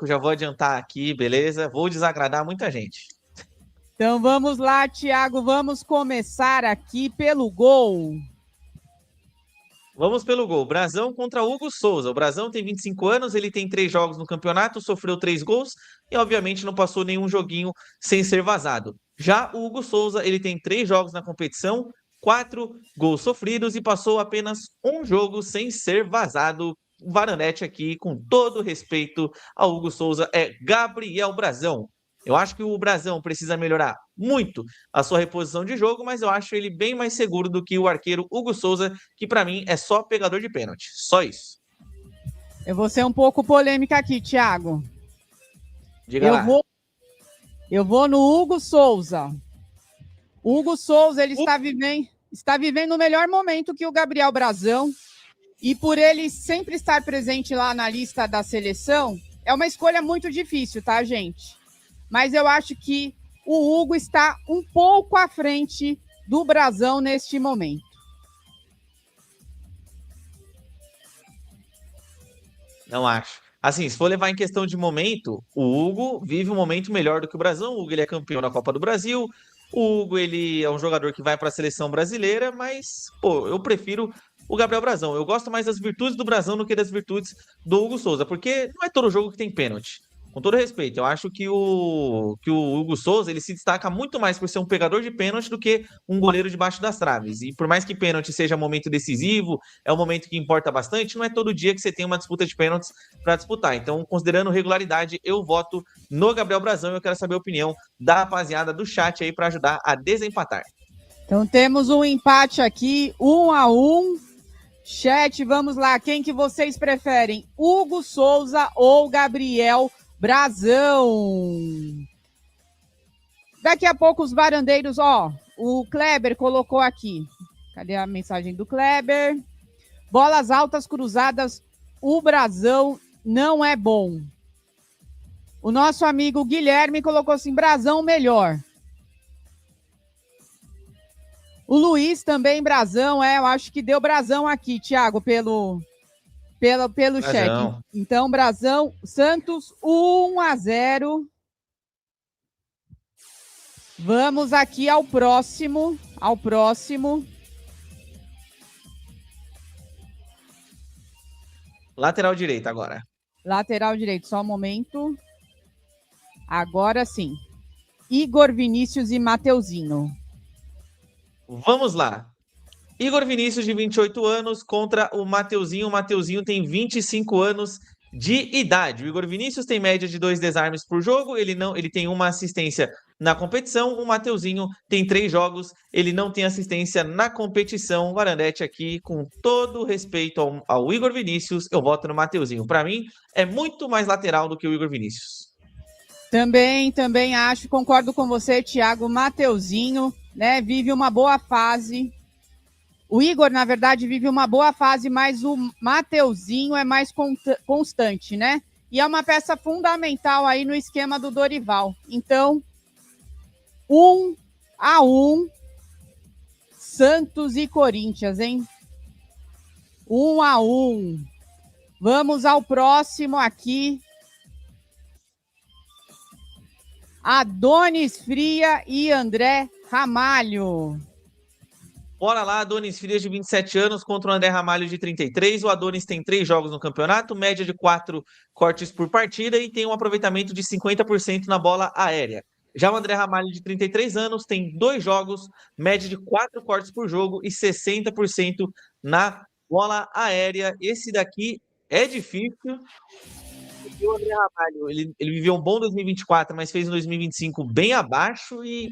que eu já vou adiantar aqui, beleza? Vou desagradar muita gente. Então vamos lá, Thiago, vamos começar aqui pelo gol. Vamos pelo gol. Brasão contra Hugo Souza. O Brasão tem 25 anos, ele tem 3 jogos no campeonato, sofreu 3 gols e, obviamente, não passou nenhum joguinho sem ser vazado. Já o Hugo Souza, ele tem 3 jogos na competição, 4 gols sofridos e passou apenas um jogo sem ser vazado. O Varanete aqui, com todo respeito ao Hugo Souza, é Gabriel Brasão. Eu acho que o Brasão precisa melhorar muito a sua reposição de jogo, mas eu acho ele bem mais seguro do que o arqueiro Hugo Souza, que para mim é só pegador de pênalti. Só isso. Eu vou ser um pouco polêmica aqui, Thiago. Diga lá. Eu vou no Hugo Souza. O Hugo Souza, ele está vivendo o melhor momento que o Gabriel Brasão. E por ele sempre estar presente lá na lista da seleção, é uma escolha muito difícil, tá, gente? Mas eu acho que o Hugo está um pouco à frente do Brasão neste momento. Não acho. Assim, se for levar em questão de momento, o Hugo vive um momento melhor do que o Brasão. O Hugo ele é campeão da Copa do Brasil. O Hugo ele é um jogador que vai para a seleção brasileira, mas pô, eu prefiro o Gabriel Brasão. Eu gosto mais das virtudes do Brasão do que das virtudes do Hugo Souza, porque não é todo jogo que tem pênalti. Com todo respeito, eu acho que o Hugo Souza ele se destaca muito mais por ser um pegador de pênalti do que um goleiro debaixo das traves. E por mais que pênalti seja um momento decisivo, é um momento que importa bastante, não é todo dia que você tem uma disputa de pênaltis para disputar. Então, considerando regularidade, eu voto no Gabriel Brasão e eu quero saber a opinião da rapaziada do chat aí para ajudar a desempatar. Então temos um empate aqui, 1-1. Chat, vamos lá, quem que vocês preferem? Hugo Souza ou Gabriel Brasão? Daqui a pouco os varandeiros, o Kleber colocou aqui. Cadê a mensagem do Kleber? Bolas altas cruzadas, o Brasão não é bom. O nosso amigo Guilherme colocou assim, Brasão melhor. O Luiz também, Brasão, eu acho que deu Brasão aqui, Thiago, pelo chat. Então, Brasão, Santos, 1-0. Vamos aqui ao próximo. Lateral direito agora. Lateral direito, só um momento. Agora sim. Igor Vinícius e Mateuzinho. Vamos lá. Igor Vinícius, de 28 anos, contra o Mateuzinho. O Mateuzinho tem 25 anos de idade. O Igor Vinícius tem média de 2 desarmes por jogo. Ele tem uma assistência na competição. O Mateuzinho tem 3 jogos. Ele não tem assistência na competição. Varandete aqui, com todo respeito ao Igor Vinícius, eu voto no Mateuzinho. Para mim, é muito mais lateral do que o Igor Vinícius. Também acho, concordo com você, Thiago. Mateuzinho, né, vive uma boa fase. O Igor, na verdade, vive uma boa fase, mas o Mateuzinho é mais constante, né? E é uma peça fundamental aí no esquema do Dorival. Então, 1-1, Santos e Corinthians, hein? 1-1. Vamos ao próximo aqui. Adonis Fria e André Ramalho. Bora lá, Adonis Frias, de 27 anos, contra o André Ramalho, de 33. O Adonis tem 3 jogos no campeonato, média de 4 cortes por partida e tem um aproveitamento de 50% na bola aérea. Já o André Ramalho, de 33 anos, tem 2 jogos, média de 4 cortes por jogo e 60% na bola aérea. Esse daqui é difícil. E o André Ramalho, ele viveu um bom 2024, mas fez um 2025 bem abaixo e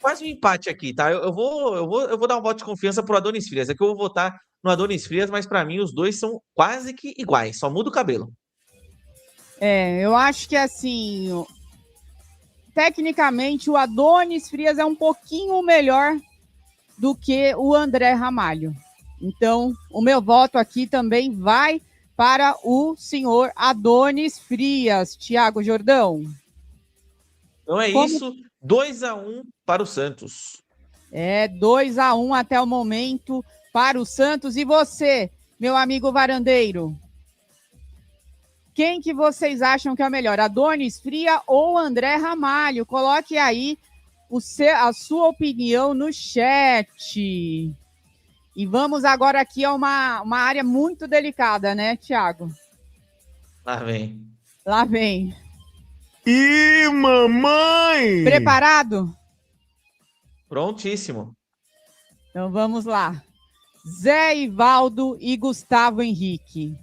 quase um empate aqui, tá? Eu vou dar um voto de confiança pro Adonis Frias. É que eu vou votar no Adonis Frias, mas para mim os dois são quase que iguais, só muda o cabelo. Eu acho que assim, tecnicamente o Adonis Frias é um pouquinho melhor do que o André Ramalho. Então, o meu voto aqui também vai para o senhor Adonis Frias. Thiago Jordão. Então é isso, 2-1 para o Santos. 2-1 até o momento para o Santos. E você, meu amigo varandeiro? Quem que vocês acham que é o melhor? Adonis Fria ou André Ramalho? Coloque aí a sua opinião no chat. E vamos agora aqui a uma área muito delicada, né, Thiago? Lá vem. Lá vem. Ih, mamãe! Preparado? Prontíssimo. Então vamos lá. Zé Ivaldo e Gustavo Henrique.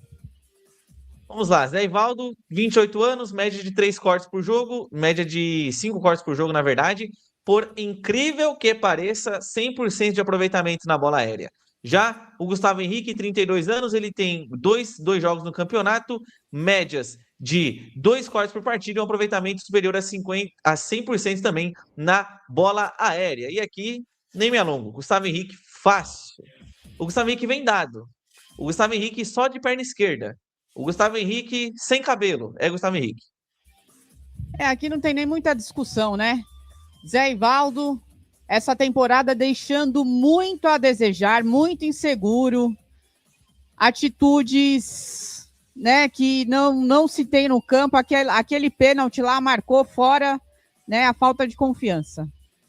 Vamos lá, Zé Ivaldo, 28 anos, média de 3 cortes por jogo, média de 5 cortes por jogo, na verdade. Por incrível que pareça, 100% de aproveitamento na bola aérea. Já o Gustavo Henrique, 32 anos, ele tem dois jogos no campeonato, médias de 2 cortes por partida e um aproveitamento superior a 100% também na bola aérea. E aqui, nem me alongo, Gustavo Henrique, fácil. O Gustavo Henrique vem dado. O Gustavo Henrique só de perna esquerda. O Gustavo Henrique sem cabelo. É Gustavo Henrique. Aqui não tem nem muita discussão, né? Zé Ivaldo, essa temporada deixando muito a desejar, muito inseguro. Atitudes, né, que não se tem no campo. Aquele pênalti lá marcou fora, né, a falta de confiança.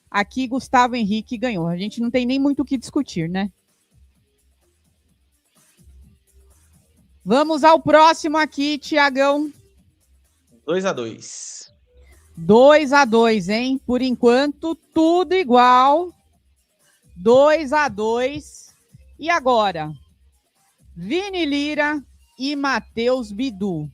Aqui Gustavo Henrique ganhou. A gente não tem nem muito o que discutir, né? Vamos ao próximo aqui, Tiagão. 2-2. 2-2, hein? Por enquanto, tudo igual. 2-2. E agora? Vini Lira e Matheus Bidu.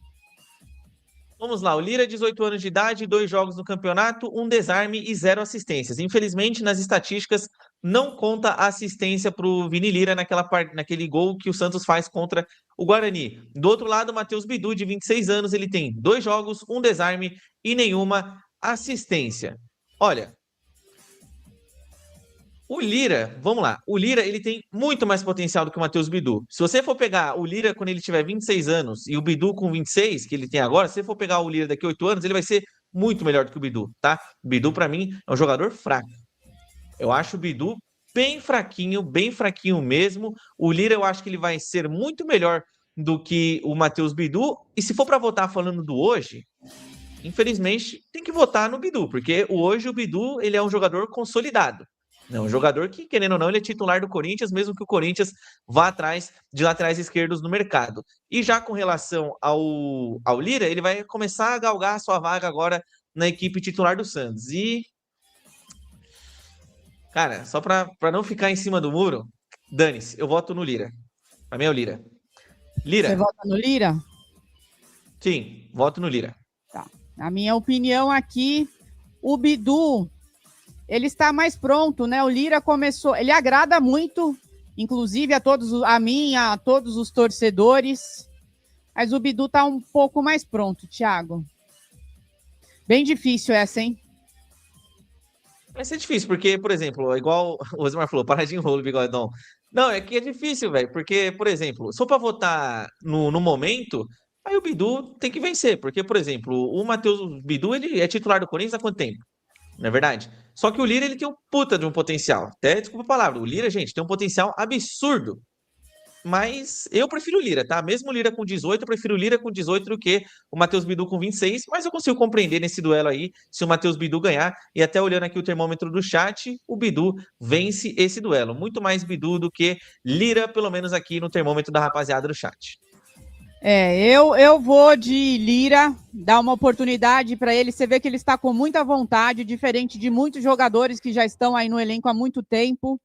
Vamos lá, o Lira, 18 anos de idade, 2 jogos no campeonato, 1 desarme e 0 assistências. Infelizmente, nas estatísticas, não conta a assistência para o Vini Lira naquele gol que o Santos faz contra o Guarani. Do outro lado, o Matheus Bidu, de 26 anos, ele tem 2 jogos, 1 desarme e nenhuma assistência. Olha, o Lira, vamos lá, o Lira ele tem muito mais potencial do que o Matheus Bidu. Se você for pegar o Lira quando ele tiver 26 anos e o Bidu com 26, que ele tem agora, se você for pegar o Lira daqui a 8 anos, ele vai ser muito melhor do que o Bidu, tá? O Bidu, para mim, é um jogador fraco. Eu acho o Bidu bem fraquinho mesmo. O Lira, eu acho que ele vai ser muito melhor do que o Matheus Bidu. E se for para votar falando do hoje, infelizmente, tem que votar no Bidu, porque hoje o Bidu, ele é um jogador consolidado. É um jogador que, querendo ou não, ele é titular do Corinthians, mesmo que o Corinthians vá atrás de laterais esquerdos no mercado. E já com relação ao Lira, ele vai começar a galgar a sua vaga agora na equipe titular do Santos. E, cara, só para não ficar em cima do muro, dane-se, eu voto no Lira. Pra mim é o Lira. Lira. Você vota no Lira? Sim, voto no Lira. Tá. A minha opinião aqui, o Bidu, ele está mais pronto, né? O Lira começou, ele agrada muito, inclusive a mim, a todos os torcedores, mas o Bidu tá um pouco mais pronto, Thiago. Bem difícil essa, hein? Vai ser difícil, porque, por exemplo, igual o Osmar falou, para de enrolo, bigodão. Não, é que é difícil, velho, porque, por exemplo, se for pra votar no momento, aí o Bidu tem que vencer, porque, por exemplo, o Matheus Bidu, ele é titular do Corinthians há quanto tempo? Não é verdade? Só que o Lira, ele tem um puta de um potencial. Até, desculpa a palavra, o Lira, gente, tem um potencial absurdo. Mas eu prefiro o Lira, tá? Mesmo o Lira com 18, eu prefiro o Lira com 18 do que o Matheus Bidu com 26, mas eu consigo compreender nesse duelo aí, se o Matheus Bidu ganhar, e até olhando aqui o termômetro do chat, o Bidu vence esse duelo. Muito mais Bidu do que Lira, pelo menos aqui no termômetro da rapaziada do chat. Eu vou de Lira, dar uma oportunidade para ele. Você vê que ele está com muita vontade, diferente de muitos jogadores que já estão aí no elenco há muito tempo.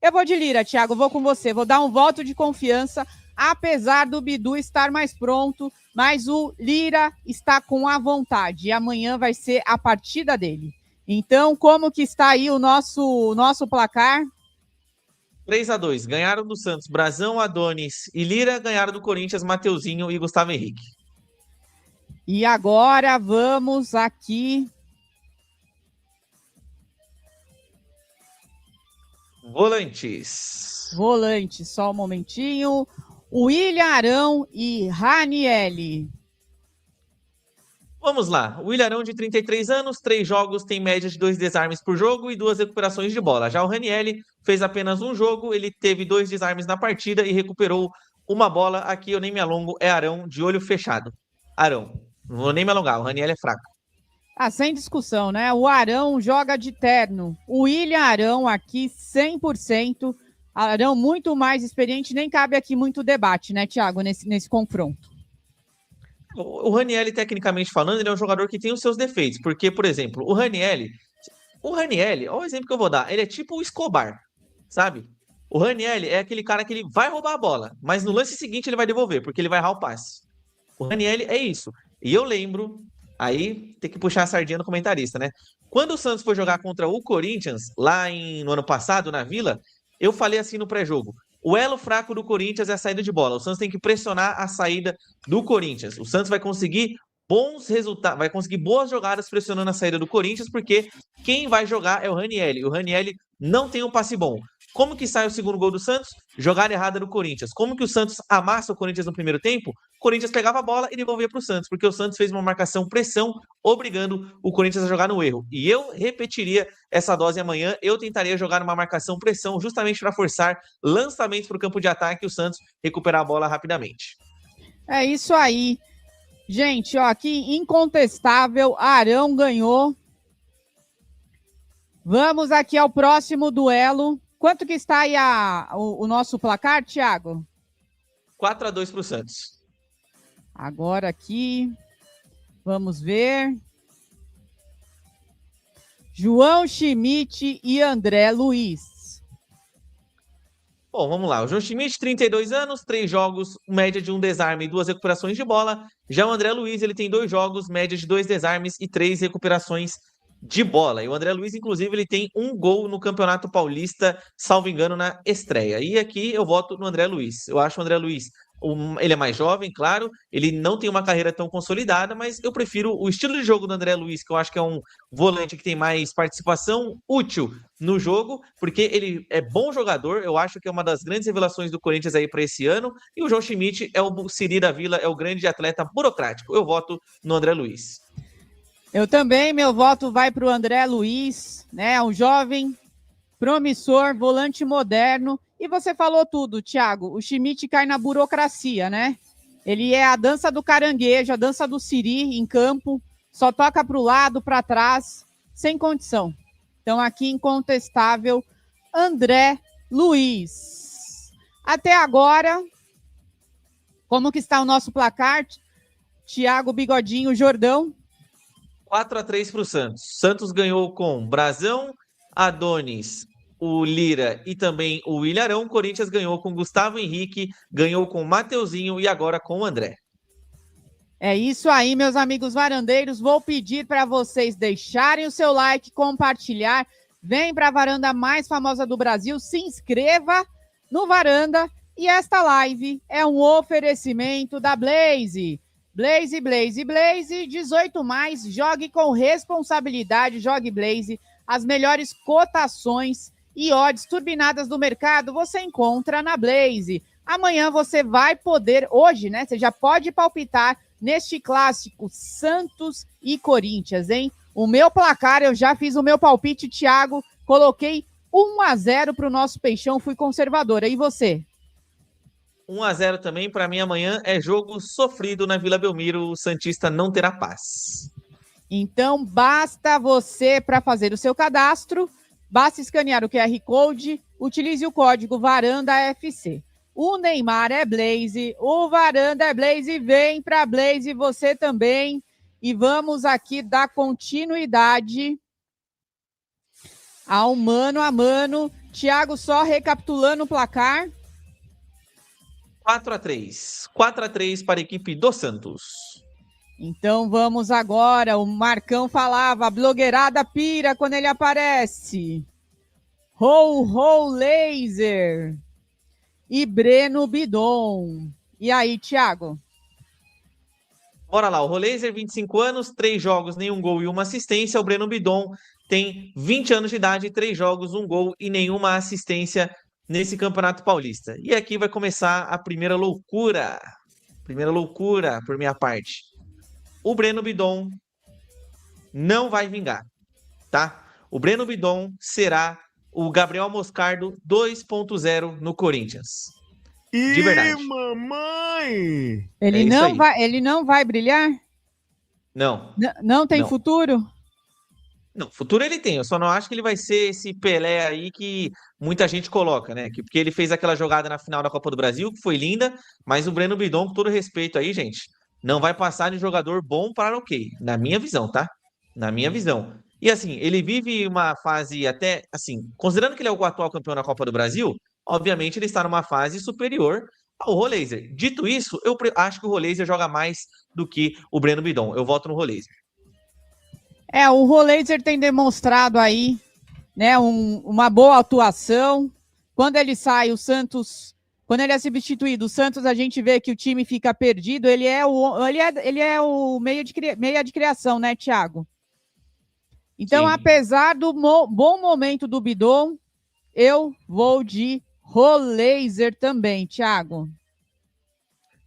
Eu vou de Lira, Thiago, vou com você. Vou dar um voto de confiança, apesar do Bidu estar mais pronto, mas o Lira está com a vontade. E amanhã vai ser a partida dele. Então, como que está aí o nosso placar? 3-2, ganharam do Santos, Brazão, Adonis e Lira, ganharam do Corinthians, Mateuzinho e Gustavo Henrique. E agora vamos aqui. Volantes, só um momentinho. William Arão e Ranielli. Vamos lá, o Ilharão de 33 anos, 3 jogos, tem média de 2 desarmes por jogo e 2 recuperações de bola. Já o Ranielli fez apenas um jogo, ele teve 2 desarmes na partida e recuperou uma bola. Aqui eu nem me alongo, é Arão de olho fechado. Arão. Não vou nem me alongar, o Raniel é fraco. Ah, sem discussão, né? O Arão joga de terno. O William Arão aqui, 100%. Arão muito mais experiente, nem cabe aqui muito debate, né, Thiago, nesse confronto. O Raniel, tecnicamente falando, ele é um jogador que tem os seus defeitos. Porque, por exemplo, o Raniel, olha o exemplo que eu vou dar, ele é tipo o Escobar, sabe? O Raniel é aquele cara que ele vai roubar a bola, mas no lance seguinte ele vai devolver, porque ele vai errar o passe. O Raniel é isso. E eu lembro, aí tem que puxar a sardinha no comentarista, né? Quando o Santos foi jogar contra o Corinthians, no ano passado, na Vila, eu falei assim no pré-jogo: o elo fraco do Corinthians é a saída de bola. O Santos tem que pressionar a saída do Corinthians. O Santos vai conseguir bons resultados, vai conseguir boas jogadas pressionando a saída do Corinthians, porque quem vai jogar é o Raniel. E o Raniel não tem um passe bom. Como que sai o segundo gol do Santos? Jogada errada do Corinthians. Como que o Santos amassa o Corinthians no primeiro tempo? O Corinthians pegava a bola e devolvia para o Santos, porque o Santos fez uma marcação pressão, obrigando o Corinthians a jogar no erro. E eu repetiria essa dose amanhã, eu tentaria jogar numa marcação pressão, justamente para forçar lançamentos para o campo de ataque e o Santos recuperar a bola rapidamente. É isso aí. Gente, ó, aqui incontestável, Arão ganhou. Vamos aqui ao próximo duelo. Quanto que está aí o nosso placar, Thiago? 4-2 para o Santos. Agora aqui, vamos ver. João Schmidt e André Luiz. Bom, vamos lá. O João Schmidt, 32 anos, 3 jogos, média de 1 desarme e 2 recuperações de bola. Já o André Luiz, ele tem 2 jogos, média de 2 desarmes e 3 recuperações de bola. E o André Luiz, inclusive, ele tem 1 gol no Campeonato Paulista, salvo engano, na estreia. E aqui eu voto no André Luiz. Eu acho o André Luiz, ele é mais jovem, claro, ele não tem uma carreira tão consolidada, mas eu prefiro o estilo de jogo do André Luiz, que eu acho que é um volante que tem mais participação útil no jogo, porque ele é bom jogador, eu acho que é uma das grandes revelações do Corinthians aí para esse ano, e o João Schmidt é o Siri da Vila, é o grande atleta burocrático. Eu voto no André Luiz. Eu também, meu voto vai para o André Luiz, né? Um jovem, promissor, volante moderno. E você falou tudo, Thiago. O Schmidt cai na burocracia, né? Ele é a dança do caranguejo, a dança do siri em campo. Só toca para o lado, para trás, sem condição. Então, aqui, incontestável, André Luiz. Até agora, como que está o nosso placar? Thiago Bigodinho Jordão. 4-3 para o Santos. Santos ganhou com Brazão, Adonis, o Lira e também o Ilharão. Corinthians ganhou com Gustavo Henrique, ganhou com Mateuzinho e agora com o André. É isso aí, meus amigos varandeiros. Vou pedir para vocês deixarem o seu like, compartilhar. Vem para a varanda mais famosa do Brasil, se inscreva no Varanda. E esta live é um oferecimento da Blaze. Blaze, 18+, jogue com responsabilidade, jogue Blaze. As melhores cotações e odds turbinadas do mercado você encontra na Blaze. Amanhã você vai poder, hoje, né, você já pode palpitar neste clássico Santos e Corinthians, hein? O meu placar, eu já fiz o meu palpite, Thiago, coloquei 1-0 para o nosso Peixão, fui conservadora. E você? 1-0 também, para mim amanhã é jogo sofrido na Vila Belmiro, o Santista não terá paz. Então basta você, para fazer o seu cadastro, basta escanear o QR Code, utilize o código VarandaFC. O Neymar é Blaze, o Varanda é Blaze, vem para Blaze você também. E vamos aqui dar continuidade ao mano a mano. Thiago, só recapitulando o placar. 4-3. 4-3 para a equipe do Santos. Então vamos agora. O Marcão falava, a blogueirada pira quando ele aparece. Ho Laser e Breno Bidon. E aí, Thiago? Bora lá, o Rolaser, 25 anos, 3 jogos, nenhum gol e uma assistência. O Breno Bidon tem 20 anos de idade, 3 jogos, 1 gol e nenhuma assistência nesse Campeonato Paulista. E aqui vai começar a primeira loucura. Primeira loucura por minha parte. O Breno Bidon não vai vingar, tá? O Breno Bidon será o Gabriel Moscardo 2.0 no Corinthians. De Ih, verdade. mamãe! É isso aí. Ele não vai brilhar? Não, Não tem não. futuro? Não, futuro ele tem. Eu só não acho que ele vai ser esse Pelé aí que muita gente coloca, né? Porque ele fez aquela jogada na final da Copa do Brasil, que foi linda, mas o Breno Bidon, com todo respeito aí, gente, não vai passar de jogador bom para ok, na minha visão, tá? Na minha visão. E assim, ele vive uma fase até, assim, considerando que ele é o atual campeão da Copa do Brasil, obviamente ele está numa fase superior ao Roleiser. Dito isso, acho que o Roleiser joga mais do que o Breno Bidon. Eu voto no Roleiser. O Roleiser tem demonstrado aí, né, uma boa atuação. Quando ele sai, o Santos, quando ele é substituído, o Santos, a gente vê que o time fica perdido. Ele é o meia de criação, né, Thiago? Então, Sim. apesar do bom momento do Bidon, eu vou de Roleiser também, Thiago.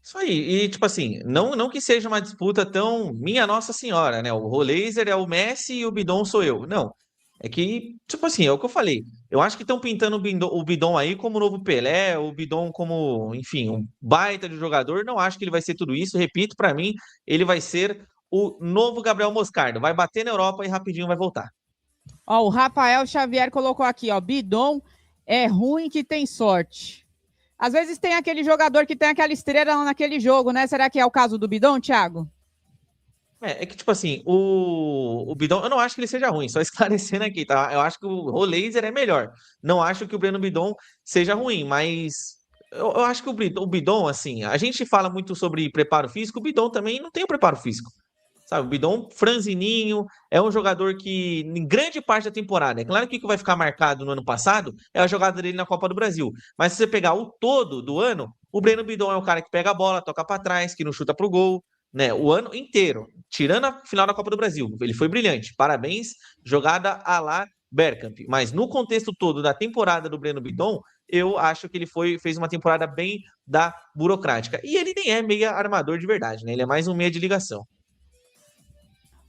Isso aí, e tipo assim, não que seja uma disputa tão minha Nossa Senhora, né? O Roleiser é o Messi e o Bidon sou eu. Não. É que, tipo assim, é o que eu falei. Eu acho que estão pintando o Bidon aí como o novo Pelé, o Bidon como, enfim, um baita de jogador. Não acho que ele vai ser tudo isso. Repito, pra mim, ele vai ser o novo Gabriel Moscardo. Vai bater na Europa e rapidinho vai voltar. Ó, o Rafael Xavier colocou aqui, ó, Bidon é ruim que tem sorte. Às vezes tem aquele jogador que tem aquela estrela lá naquele jogo, né? Será que é o caso do Bidon, Thiago? É que, tipo assim, o Bidon, eu não acho que ele seja ruim, só esclarecendo aqui, tá? Eu acho que o Roleiser é melhor. Não acho que o Breno Bidon seja ruim, mas eu acho que o Bidon, assim, a gente fala muito sobre preparo físico, o Bidon também não tem o preparo físico. Sabe, o Bidon franzininho, é um jogador que, em grande parte da temporada, é claro que o que vai ficar marcado no ano passado é a jogada dele na Copa do Brasil. Mas se você pegar o todo do ano, o Breno Bidon é o cara que pega a bola, toca pra trás, que não chuta pro gol, né? O ano inteiro, tirando a final da Copa do Brasil, ele foi brilhante. Parabéns, jogada à la Bergkamp. Mas no contexto todo da temporada do Breno Bidon, eu acho que ele fez uma temporada bem da burocrática. E ele nem é meia armador de verdade, né? Ele é mais um meia de ligação.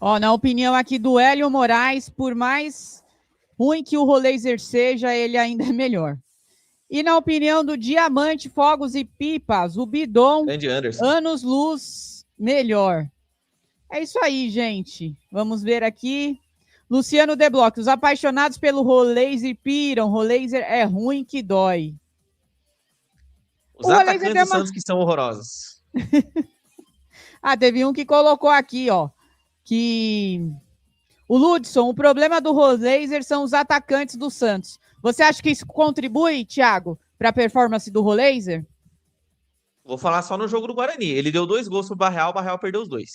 Ó, na opinião aqui do Hélio Moraes, por mais ruim que o Roleiser seja, ele ainda é melhor. E na opinião do Diamante, Fogos e Pipas, o Bidon, Grande Anderson. anos-luz melhor. É isso aí, gente. Vamos ver aqui. Luciano Deblock, os apaixonados pelo Roleiser piram. Roleiser é ruim que dói. Os atacantes do Santos que são horrorosos. Teve um que colocou aqui, ó, que o Ludson, o problema do Roleiser são os atacantes do Santos. Você acha que isso contribui, Thiago, para a performance do Roleiser? Vou falar só no jogo do Guarani. Ele deu 2 gols pro o Barreal perdeu os 2.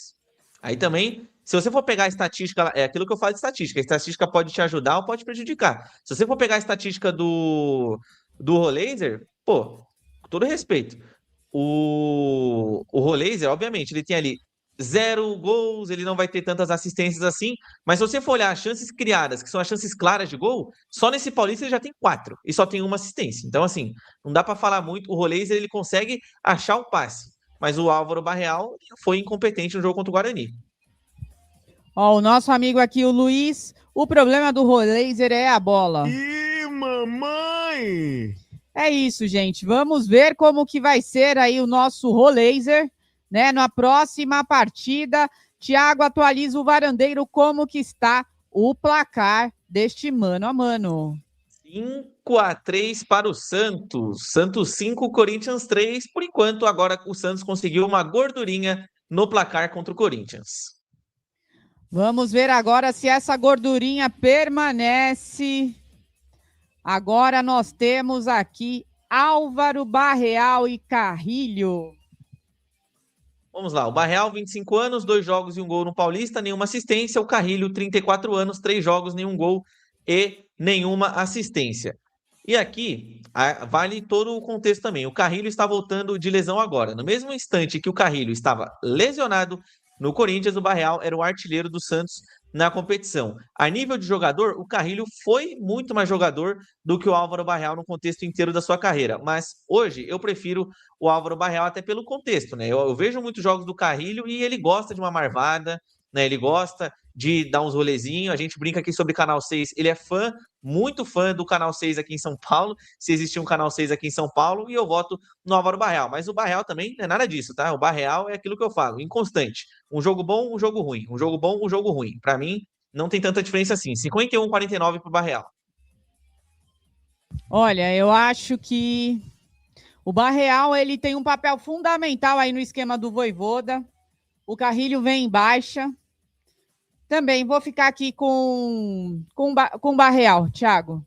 Aí também, se você for pegar a estatística, é aquilo que eu falo de estatística. A estatística pode te ajudar ou pode prejudicar. Se você for pegar a estatística do Roleiser, pô, com todo respeito, o Roleiser, obviamente, ele tem ali 0 gols, ele não vai ter tantas assistências assim, mas se você for olhar as chances criadas, que são as chances claras de gol, só nesse Paulista ele já tem 4 e só tem uma assistência. Então, assim, não dá para falar muito. O Roleiser, ele consegue achar o passe, mas o Álvaro Barreal foi incompetente no jogo contra o Guarani. Ó, o nosso amigo aqui, o Luiz, o problema do Roleiser é a bola. Ih, mamãe! É isso, gente. Vamos ver como que vai ser aí o nosso Roleiser, né? Na próxima partida, Thiago, atualiza o Varandeiro como que está o placar deste mano a mano. 5-3 para o Santos. Santos 5, Corinthians 3. Por enquanto, agora o Santos conseguiu uma gordurinha no placar contra o Corinthians. Vamos ver agora se essa gordurinha permanece. Agora nós temos aqui Álvaro Barreal e Carrilho. Vamos lá, o Barreal, 25 anos, 2 jogos e 1 gol no Paulista, nenhuma assistência. O Carrilho, 34 anos, 3 jogos, nenhum gol e nenhuma assistência. E aqui vale todo o contexto também. O Carrilho está voltando de lesão agora. No mesmo instante que o Carrilho estava lesionado no Corinthians, o Barreal era o artilheiro do Santos na competição. A nível de jogador, o Carrilho foi muito mais jogador do que o Álvaro Barreal no contexto inteiro da sua carreira. Mas hoje eu prefiro o Álvaro Barreal até pelo contexto, né? Eu vejo muitos jogos do Carrilho e ele gosta de uma marvada, né? Ele gosta de dar uns rolezinhos. A gente brinca aqui sobre Canal 6. Ele é fã, muito fã do Canal 6 aqui em São Paulo. Se existir um Canal 6 aqui em São Paulo, e eu voto no Álvaro Barreal. Mas o Barreal também não é nada disso, tá? O Barreal é aquilo que eu falo, inconstante. Um jogo bom, um jogo ruim. Um jogo bom, um jogo ruim. Para mim, não tem tanta diferença assim. 51-49 pro Barreal. Olha, eu acho que o Barreal ele tem um papel fundamental aí no esquema do Vojvoda. O Carrilho vem em baixa. Também vou ficar aqui com o Barreal, Thiago.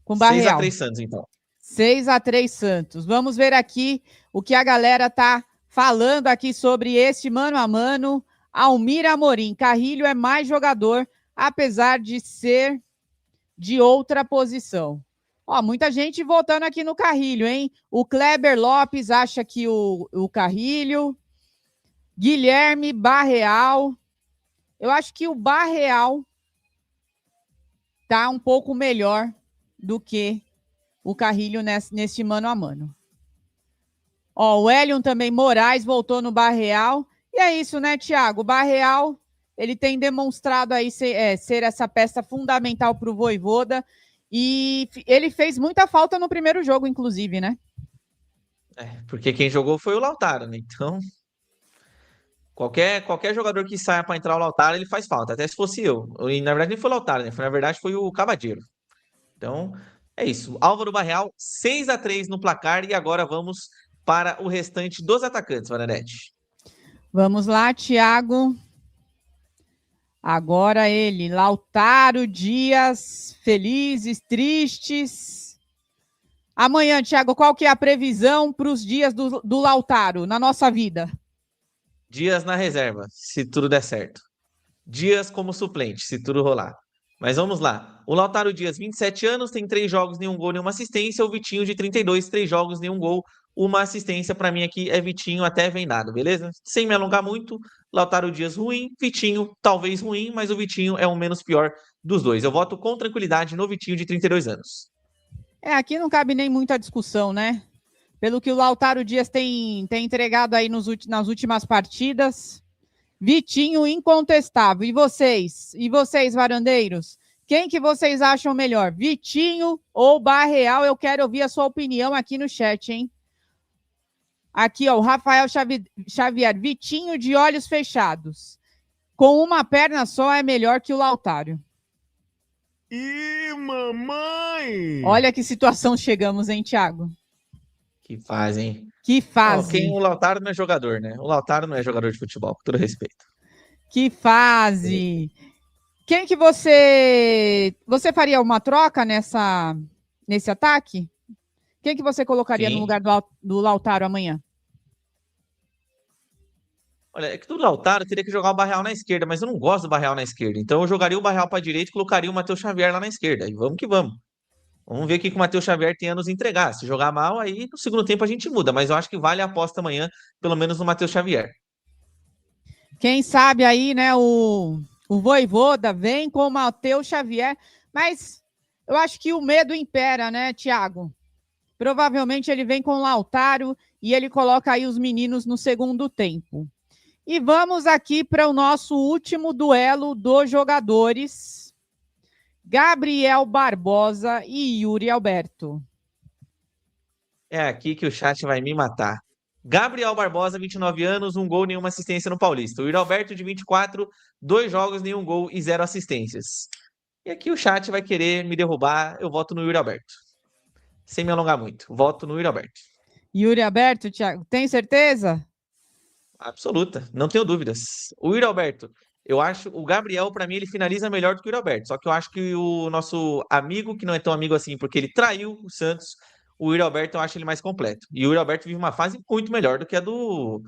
Com Barreal. 6-3 Santos, então. 6-3 Santos. Vamos ver aqui o que a galera tá falando aqui sobre este mano a mano. Almir Amorim. Carrilho é mais jogador, apesar de ser de outra posição. Ó, muita gente votando aqui no Carrilho, hein? O Kleber Lopes acha que o Carrilho. Guilherme Barreal. Eu acho que o Barreal tá um pouco melhor do que o Carrilho neste mano a mano. Ó, o Elion também Moraes voltou no Barreal. E é isso, né, Thiago? O Barreal, ele tem demonstrado aí ser essa peça fundamental para o Vojvoda. E ele fez muita falta no primeiro jogo, inclusive, né? Porque quem jogou foi o Lautaro, né? Então, qualquer jogador que saia para entrar o Lautaro, ele faz falta. Até se fosse eu. E, na verdade, nem foi o Lautaro, né? Na verdade, foi o Cavadeiro. Então, é isso. Álvaro Barreal, 6-3 no placar. E agora vamos para o restante dos atacantes, Varanete. Vamos lá, Thiago. Agora ele, Lautaro Dias, felizes, tristes. Amanhã, Thiago, qual que é a previsão para os dias do Lautaro na nossa vida? Dias na reserva, se tudo der certo. Dias como suplente, se tudo rolar. Mas vamos lá. O Lautaro Dias, 27 anos, tem 3 jogos, nenhum gol, nenhuma assistência. O Vitinho, de 32, 3 jogos, nenhum gol, uma assistência. Para mim aqui é Vitinho até vendado, beleza? Sem me alongar muito, Lautaro Dias ruim, Vitinho talvez ruim, mas o Vitinho é o menos pior dos dois. Eu voto com tranquilidade no Vitinho de 32 anos. Aqui não cabe nem muita discussão, né? Pelo que o Lautaro Dias tem entregado aí nas últimas partidas. Vitinho incontestável. E vocês, varandeiros? Quem que vocês acham melhor? Vitinho ou Barreal? Eu quero ouvir a sua opinião aqui no chat, hein? Aqui, ó, o Rafael Xavier. Vitinho de olhos fechados. Com uma perna só é melhor que o Lautaro. Ih, mamãe! Olha que situação chegamos, hein, Thiago? Que fase, hein? Que fase. O Lautaro não é jogador, né? O Lautaro não é jogador de futebol, com todo respeito. Que fase. Quem que você faria uma troca nesse ataque? Quem que você colocaria no lugar do Lautaro amanhã? Olha, é que do Lautaro teria que jogar o Barreal na esquerda, mas eu não gosto do Barreal na esquerda. Então eu jogaria o Barreal para a direita e colocaria o Matheus Xavier lá na esquerda. E vamos que vamos. Vamos ver o que o Matheus Xavier tem a nos entregar. Se jogar mal, aí no segundo tempo a gente muda. Mas eu acho que vale a aposta amanhã, pelo menos no Matheus Xavier. Quem sabe aí, né, o Vojvoda vem com o Matheus Xavier. Mas eu acho que o medo impera, né, Thiago? Provavelmente ele vem com o Lautaro e ele coloca aí os meninos no segundo tempo. E vamos aqui para o nosso último duelo dos jogadores. Gabriel Barbosa e Yuri Alberto. É aqui que o chat vai me matar. Gabriel Barbosa, 29 anos, 1 gol, nenhuma assistência no Paulista. O Yuri Alberto, de 24, 2 jogos, nenhum gol e 0 assistências. E aqui o chat vai querer me derrubar. Eu voto no Yuri Alberto. Sem me alongar muito. Voto no Yuri Alberto. Yuri Alberto, Thiago, tem certeza? Absoluta, não tenho dúvidas. O Yuri Alberto, eu acho, o Gabriel, para mim, ele finaliza melhor do que o Yuri Alberto. Só que eu acho que o nosso amigo, que não é tão amigo assim, porque ele traiu o Santos, o Yuri Alberto, eu acho ele mais completo. E o Yuri Alberto vive uma fase muito melhor do que a do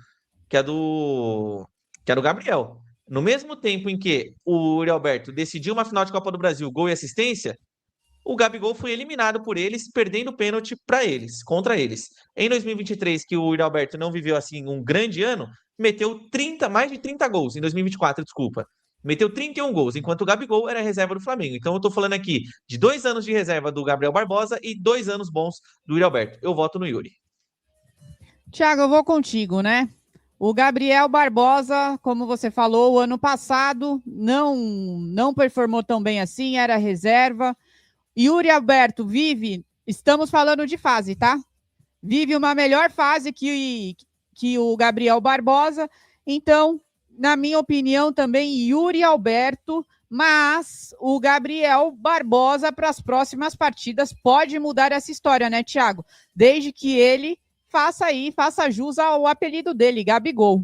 Gabriel. No mesmo tempo em que o Yuri Alberto decidiu uma final de Copa do Brasil, gol e assistência, o Gabigol foi eliminado por eles, perdendo pênalti para eles, contra eles. Em 2023, que o Yuri Alberto não viveu assim um grande ano, meteu mais de 30 gols. Em 2024, desculpa. Meteu 31 gols, enquanto o Gabigol era reserva do Flamengo. Então eu tô falando aqui de 2 anos de reserva do Gabriel Barbosa e 2 anos bons do Yuri Alberto. Eu voto no Yuri. Thiago, eu vou contigo, né? O Gabriel Barbosa, como você falou, o ano passado não performou tão bem assim, era reserva. Yuri Alberto estamos falando de fase, tá? Vive uma melhor fase que o Gabriel Barbosa. Então, na minha opinião, também Yuri Alberto, mas o Gabriel Barbosa para as próximas partidas pode mudar essa história, né, Thiago? Desde que ele faça jus ao apelido dele, Gabigol.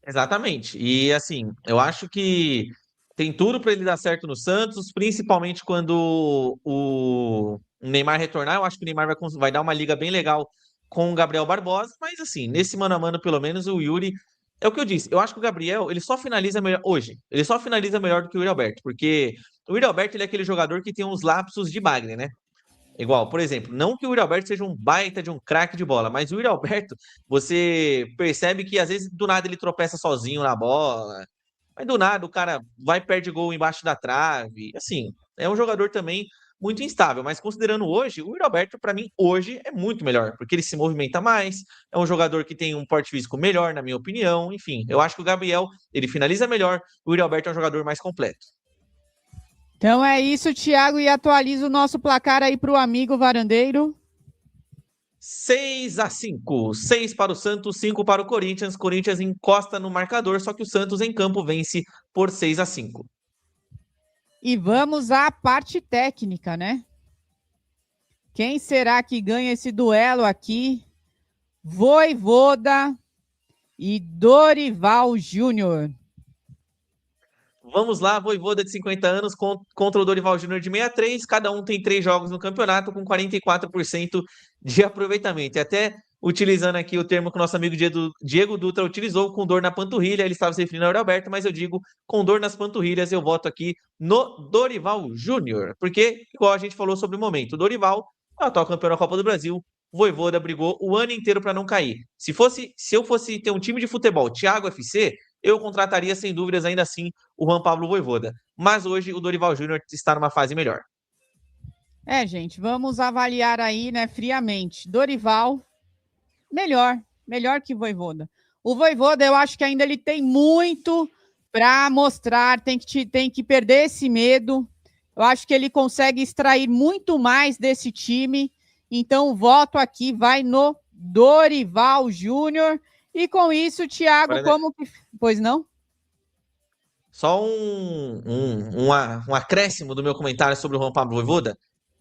Exatamente. E assim, eu acho que tem tudo para ele dar certo no Santos, principalmente quando o Neymar retornar. Eu acho que o Neymar vai dar uma liga bem legal com o Gabriel Barbosa, mas assim, nesse mano a mano, pelo menos, o Yuri. É o que eu disse, eu acho que o Gabriel, ele só finaliza melhor hoje. Ele só finaliza melhor do que o Yuri Alberto, porque o Yuri Alberto ele é aquele jogador que tem uns lapsos de Bagre, né? Igual, por exemplo, não que o Yuri Alberto seja um baita de um craque de bola, mas o Yuri Alberto, você percebe que às vezes do nada ele tropeça sozinho na bola, mas do nada o cara vai e perde gol embaixo da trave. Assim, é um jogador também muito instável, mas considerando hoje, o Yuri Alberto, para mim, hoje é muito melhor, porque ele se movimenta mais, é um jogador que tem um porte físico melhor, na minha opinião. Enfim, eu acho que o Gabriel, ele finaliza melhor, o Yuri Alberto é um jogador mais completo. Então é isso, Thiago, e atualiza o nosso placar aí para o amigo varandeiro. 6-5. 6 para o Santos, 5 para o Corinthians. Corinthians encosta no marcador, só que o Santos em campo vence por 6-5. E vamos à parte técnica, né? Quem será que ganha esse duelo aqui? Vojvoda e Dorival Júnior. Vamos lá, Vojvoda de 50 anos contra o Dorival Júnior de 63. Cada um tem 3 jogos no campeonato com 44% de aproveitamento. E até utilizando aqui o termo que o nosso amigo Diego Dutra utilizou, com dor na panturrilha, ele estava se referindo ao Alberto, mas eu digo com dor nas panturrilhas, eu voto aqui no Dorival Júnior. Porque, igual a gente falou sobre o momento, o Dorival é o atual campeão da Copa do Brasil. O Vojvoda brigou o ano inteiro para não cair. Se eu fosse ter um time de futebol, Thiago FC, eu contrataria sem dúvidas ainda assim o Juan Pablo Vojvoda. Mas hoje o Dorival Júnior está numa fase melhor. Gente, vamos avaliar aí, né, friamente. Dorival, melhor que Vojvoda. O Vojvoda, eu acho que ainda ele tem muito para mostrar, tem que perder esse medo. Eu acho que ele consegue extrair muito mais desse time. Então, o voto aqui vai no Dorival Júnior. E com isso, Thiago, como que... Pois não? Só um acréscimo do meu comentário sobre o Juan Pablo Vojvoda.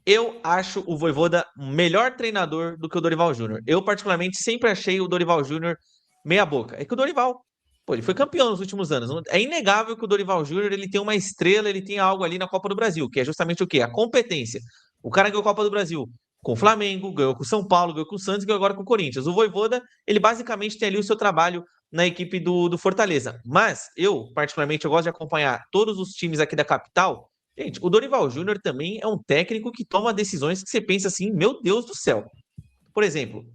Eu acho o Vojvoda melhor treinador do que o Dorival Júnior. Eu, particularmente, sempre achei o Dorival Júnior meia boca. É que o Dorival, ele foi campeão nos últimos anos. É inegável que o Dorival Júnior ele tem uma estrela, ele tem algo ali na Copa do Brasil, que é justamente o quê? A competência. O cara ganhou a Copa do Brasil com o Flamengo, ganhou com o São Paulo, ganhou com o Santos e ganhou agora com o Corinthians. O Vojvoda, ele basicamente tem ali o seu trabalho na equipe do Fortaleza. Mas eu, particularmente, eu gosto de acompanhar todos os times aqui da capital. Gente, o Dorival Júnior também é um técnico que toma decisões que você pensa assim, meu Deus do céu. Por exemplo,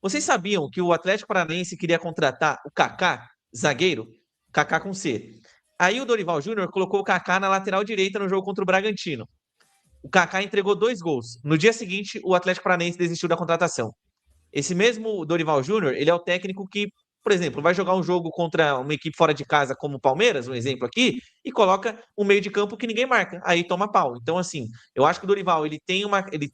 vocês sabiam que o Atlético Paranaense queria contratar o Kaká, zagueiro? Kaká com C. Aí o Dorival Júnior colocou o Kaká na lateral direita no jogo contra o Bragantino. O Kaká entregou 2 gols. No dia seguinte, o Atlético Paranaense desistiu da contratação. Esse mesmo Dorival Júnior, ele é o técnico que, por exemplo, vai jogar um jogo contra uma equipe fora de casa como o Palmeiras, um exemplo aqui, e coloca um meio de campo que ninguém marca, aí toma pau. Então, assim, eu acho que o Dorival, ele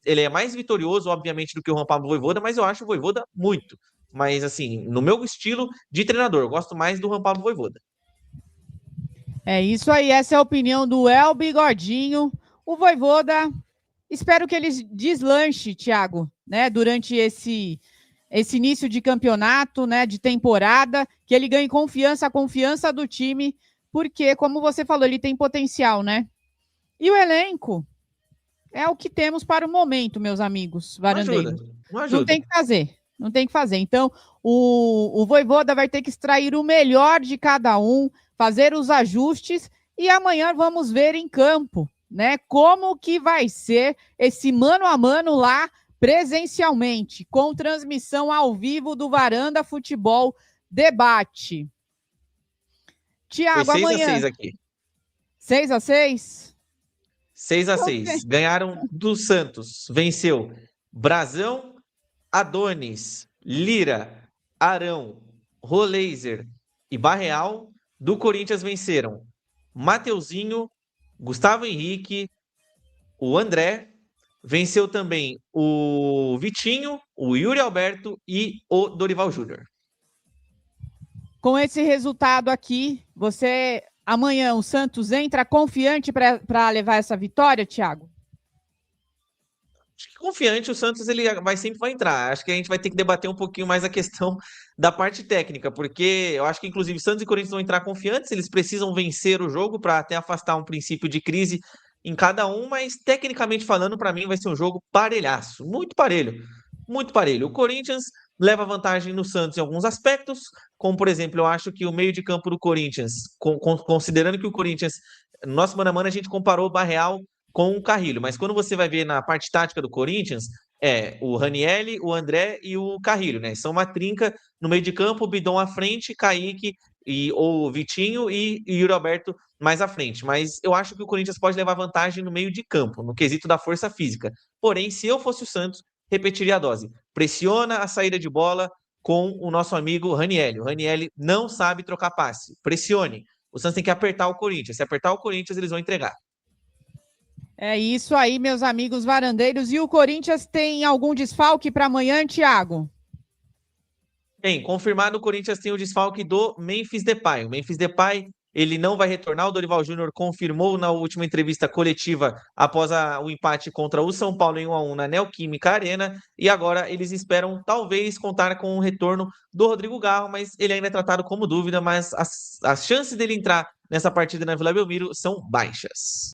é mais vitorioso, obviamente, do que o Juan Pablo Vojvoda, mas eu acho o Vojvoda muito. Mas, assim, no meu estilo de treinador, eu gosto mais do Juan Pablo Vojvoda. É isso aí, essa é a opinião do El Bigodinho. O Vojvoda, espero que ele deslanche, Thiago, né, durante esse início de campeonato, né, de temporada, que ele ganhe confiança, a confiança do time, porque, como você falou, ele tem potencial, né? E o elenco é o que temos para o momento, meus amigos varandeiros. Não ajuda. Não tem que fazer. Então, o Vojvoda vai ter que extrair o melhor de cada um, fazer os ajustes, e amanhã vamos ver em campo, né, como que vai ser esse mano a mano lá presencialmente, com transmissão ao vivo do Varanda Futebol Debate. Thiago, foi 6 amanhã... 6 aqui. 6-6? 6-6. Ganharam do Santos. Venceu Brazão, Adonis, Lira, Arão, Roleiser e Barreal. Do Corinthians venceram Mateuzinho, Gustavo Henrique, o André. Venceu também o Vitinho, o Yuri Alberto e o Dorival Júnior. Com esse resultado aqui, amanhã o Santos entra confiante para levar essa vitória, Thiago? Acho que confiante o Santos ele sempre vai entrar. Acho que a gente vai ter que debater um pouquinho mais a questão da parte técnica, porque eu acho que inclusive Santos e Corinthians vão entrar confiantes, eles precisam vencer o jogo para até afastar um princípio de crise em cada um, mas tecnicamente falando, para mim vai ser um jogo parelhaço, muito parelho, muito parelho. O Corinthians leva vantagem no Santos em alguns aspectos, como por exemplo, eu acho que o meio de campo do Corinthians, considerando que o Corinthians, no nosso mano a mano a gente comparou o Barreal com o Carrilho, mas quando você vai ver na parte tática do Corinthians, é o Ranielli, o André e o Carrilho, né? São uma trinca no meio de campo, o Bidon à frente, Kaique e o Vitinho e Yuri Alberto mais à frente. Mas eu acho que o Corinthians pode levar vantagem no meio de campo, no quesito da força física. Porém, se eu fosse o Santos, repetiria a dose. Pressiona a saída de bola com o nosso amigo Ranielli. O Ranielli não sabe trocar passe. Pressione. O Santos tem que apertar o Corinthians. Se apertar o Corinthians, eles vão entregar. É isso aí, meus amigos varandeiros. E o Corinthians tem algum desfalque para amanhã, Thiago? Bem, confirmado, o Corinthians tem o desfalque do Memphis Depay. O Memphis Depay, ele não vai retornar. O Dorival Júnior confirmou na última entrevista coletiva após o empate contra o São Paulo em 1-1 na Neoquímica Arena. E agora eles esperam talvez contar com o retorno do Rodrigo Garro, mas ele ainda é tratado como dúvida, mas as chances dele entrar nessa partida na Vila Belmiro são baixas.